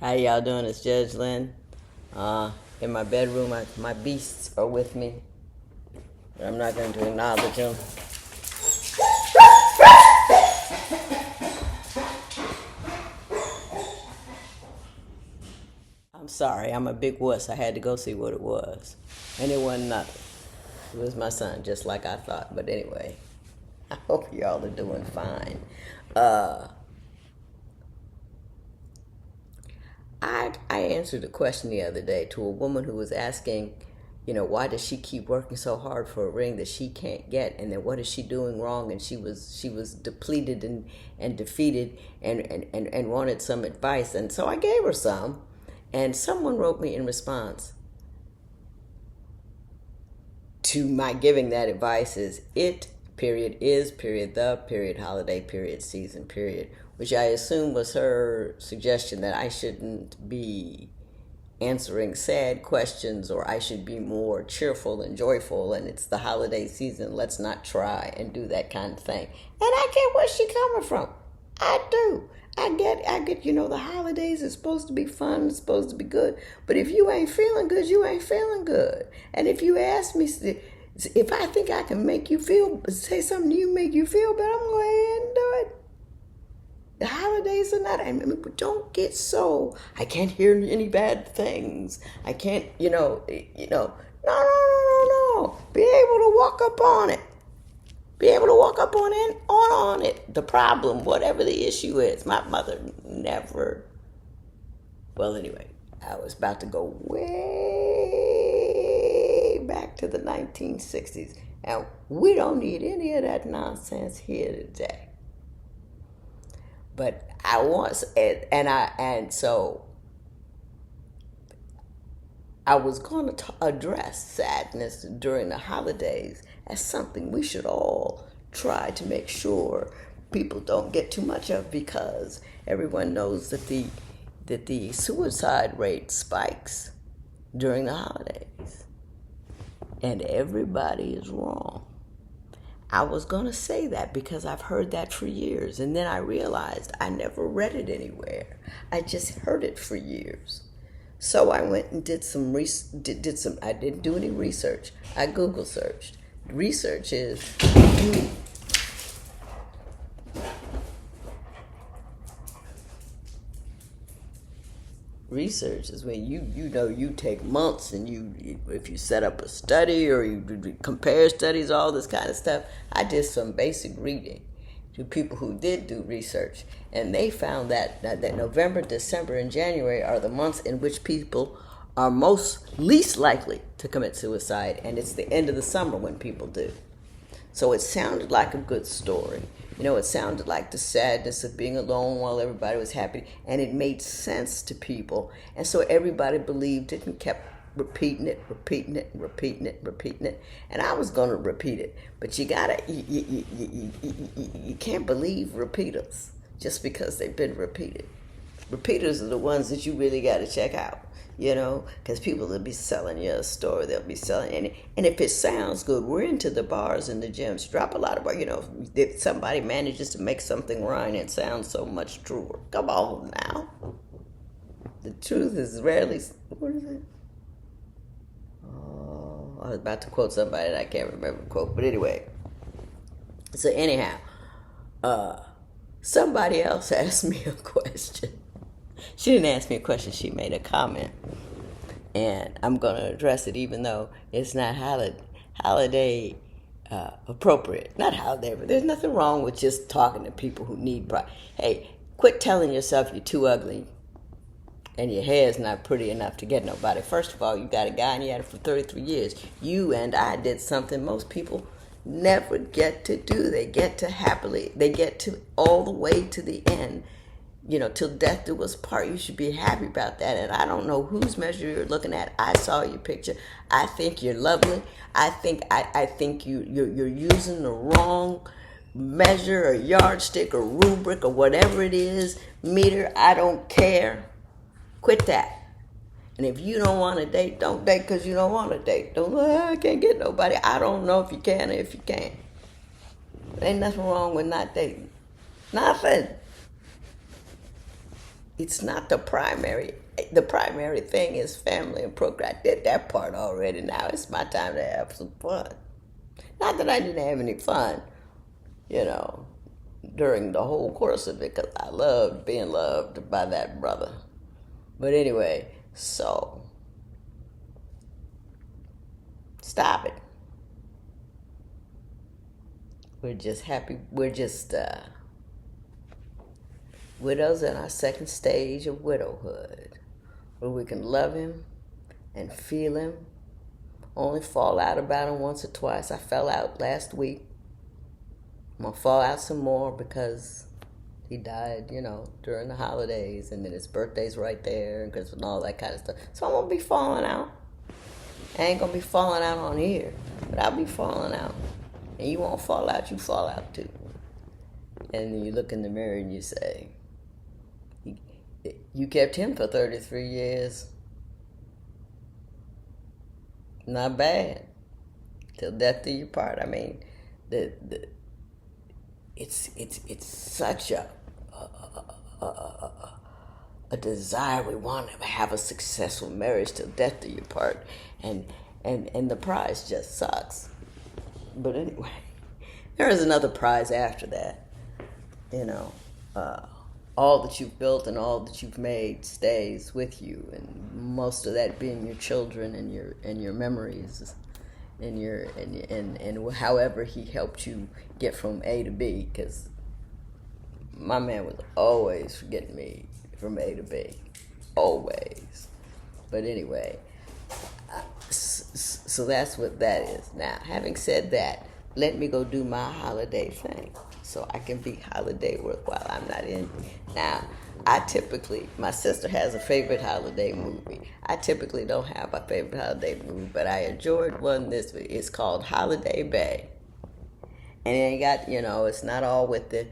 How y'all doing? It's Judge Lynn. In my bedroom, my beasts are with me, but I'm not going to acknowledge them. I'm sorry, I'm a big wuss. I had to go see what it was. And it wasn't nothing. It was my son, just like I thought. But anyway, I hope y'all are doing fine. I answered a question the other day to a woman who was asking, why does she keep working so hard for a ring that she can't get, and then what is she doing wrong? And she was depleted and defeated and wanted some advice, and so I gave her some, and someone wrote me in response to my giving that advice is it period is period the period holiday period season period, which I assume was her suggestion that I shouldn't be answering sad questions, or I should be more cheerful and joyful, and it's the holiday season, let's not try and do that kind of thing. And I get where she's coming from. I do. I get, the holidays are supposed to be fun, it's supposed to be good, but if you ain't feeling good, you ain't feeling good. And if you ask me, if I think I can say something to you, make you feel better, I'm going to go ahead and do it. The holidays are not, but don't get so, I can't hear any bad things. I can't, no. Be able to walk up on it. Be able to walk up on it. The problem, whatever the issue is. My mother never, well, anyway, I was about to go way back to the 1960s. And we don't need any of that nonsense here today. But I was, so I was going to address sadness during the holidays as something we should all try to make sure people don't get too much of, because everyone knows that the suicide rate spikes during the holidays, and everybody is wrong. I was going to say that because I've heard that for years, and then I realized I never read it anywhere. I just heard it for years. So I went and did some I didn't do any research. I Google searched. Research is when you take months, and if you set up a study or you compare studies, all this kind of stuff. I did some basic reading to people who did do research, and they found that November, December, and January are the months in which people are least likely to commit suicide, and it's the end of the summer when people do. So it sounded like a good story. It sounded like the sadness of being alone while everybody was happy, and it made sense to people. And so everybody believed it and kept repeating it. And I was going to repeat it, but you can't believe repeaters just because they've been repeated. Repeaters are the ones that you really got to check out. Because people will be selling you a story, they'll be selling, and if it sounds good, we're into the bars and the gyms. Drop a lot of, if somebody manages to make something rhyme, it sounds so much truer. Come on now. The truth is rarely, what is it? Oh, I was about to quote somebody that I can't remember the quote, but anyway. So anyhow, somebody else asked me a question. She didn't ask me a question, she made a comment. And I'm going to address it even though it's not holiday appropriate. Not holiday, but there's nothing wrong with just talking to people who need pride. Hey, quit telling yourself you're too ugly and your hair's not pretty enough to get nobody. First of all, you got a guy and you had it for 33 years. You and I did something most people never get to do. They get to all the way to the end. Till death do us part. You should be happy about that. And I don't know whose measure you're looking at. I saw your picture. I think you're lovely. I think you're using the wrong measure or yardstick or rubric or whatever it is, meter. I don't care. Quit that. And if you don't want to date, don't date because you don't want to date. Don't, I can't get nobody. I don't know if you can or if you can't. There ain't nothing wrong with not dating. Nothing. it's not the primary. The primary thing is family and procreate. I did that part already. Now it's my time to have some fun. Not that I didn't have any fun, you know, during the whole course of it, because I loved being loved by that brother. But anyway, so stop it. We're just happy. We're just widows in our second stage of widowhood, where we can love him and feel him, only fall out about him once or twice. I fell out last week. I'm going to fall out some more because he died, during the holidays, and then his birthday's right there, and all that kind of stuff. So I'm going to be falling out. I ain't going to be falling out on here, but I'll be falling out. And you won't fall out, you fall out too. And then you look in the mirror and you say, you kept him for 33 years. Not bad. Till death do you part. I mean, it's such a desire. We want to have a successful marriage till death do you part, and the prize just sucks. But anyway, there is another prize after that. All that you've built and all that you've made stays with you, and most of that being your children and your memories, and however he helped you get from A to B. Because my man was always getting me from A to B, always. But anyway, so that's what that is. Now, having said that, let me go do my holiday thing so I can be holiday work while I'm not in. Now, my sister has a favorite holiday movie. I typically don't have a favorite holiday movie, but I enjoyed one this week. It's called Holiday Bay. And it got, it's not all with the,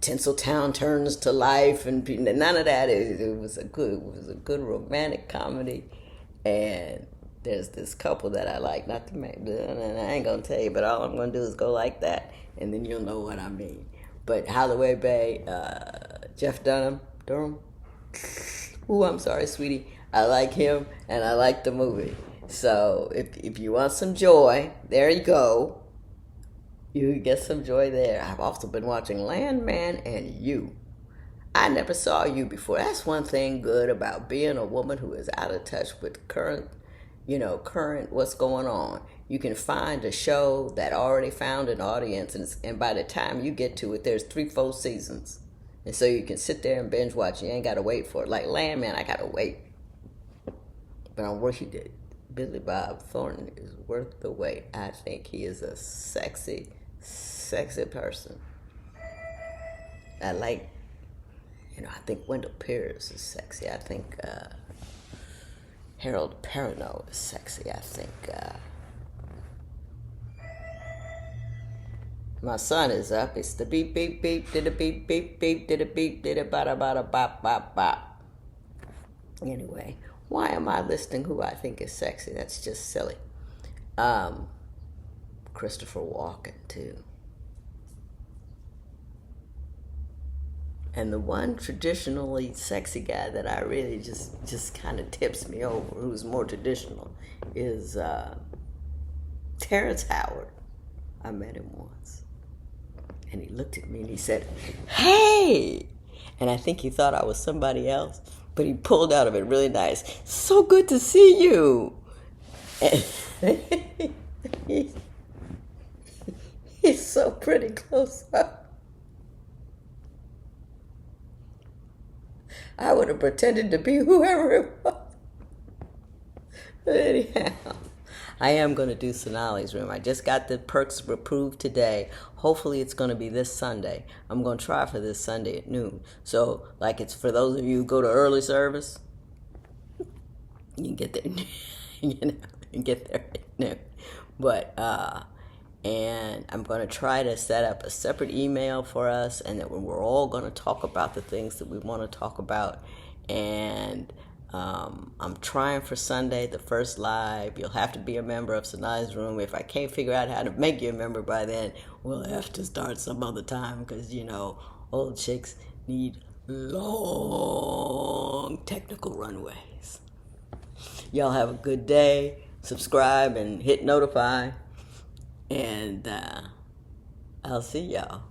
Tinseltown turns to life, and none of that. It was a good romantic comedy, and there's this couple that I like. Not to make, and I ain't gonna tell you, but all I'm gonna do is go like that, and then you'll know what I mean. But Holiday Bay, Jeff Durham. Ooh, I'm sorry, sweetie. I like him, and I like the movie. So if you want some joy, there you go. You get some joy there. I've also been watching Landman and You. I never saw You before. That's one thing good about being a woman who is out of touch with current what's going on. You can find a show that already found an audience, and by the time you get to it, there's 3-4 seasons. And so you can sit there and binge watch. You ain't got to wait for it. Like Landman, I got to wait. But I'm working it. Billy Bob Thornton is worth the wait. I think he is a sexy person. I like, I think Wendell Pierce is sexy. I think Harold Perrineau is sexy. I think my son is up. It's the beep, beep, beep, did a beep, beep, beep, did a beep, did a bada, bada, bop, bop, bop. Anyway, why am I listing who I think is sexy? That's just silly. Christopher Walken, too. And the one traditionally sexy guy that I really just kind of tips me over, who's more traditional, is Terrence Howard. I met him once. And he looked at me and he said, "Hey!" And I think he thought I was somebody else, but he pulled out of it really nice. "So good to see you." And he's so pretty close up. I would have pretended to be whoever it was. But anyhow, I am going to do Sonali's room. I just got the perks approved today. Hopefully it's going to be this Sunday. I'm going to try for this Sunday at noon. So, like, it's for those of you who go to early service, you can get there, you get there at noon. But, and I'm going to try to set up a separate email for us, and that we're all going to talk about the things that we want to talk about. And I'm trying for Sunday, the first live. You'll have to be a member of Sanaya's room. If I can't figure out how to make you a member by then, we'll have to start some other time because, old chicks need long technical runways. Y'all have a good day. Subscribe and hit notify. And I'll see y'all.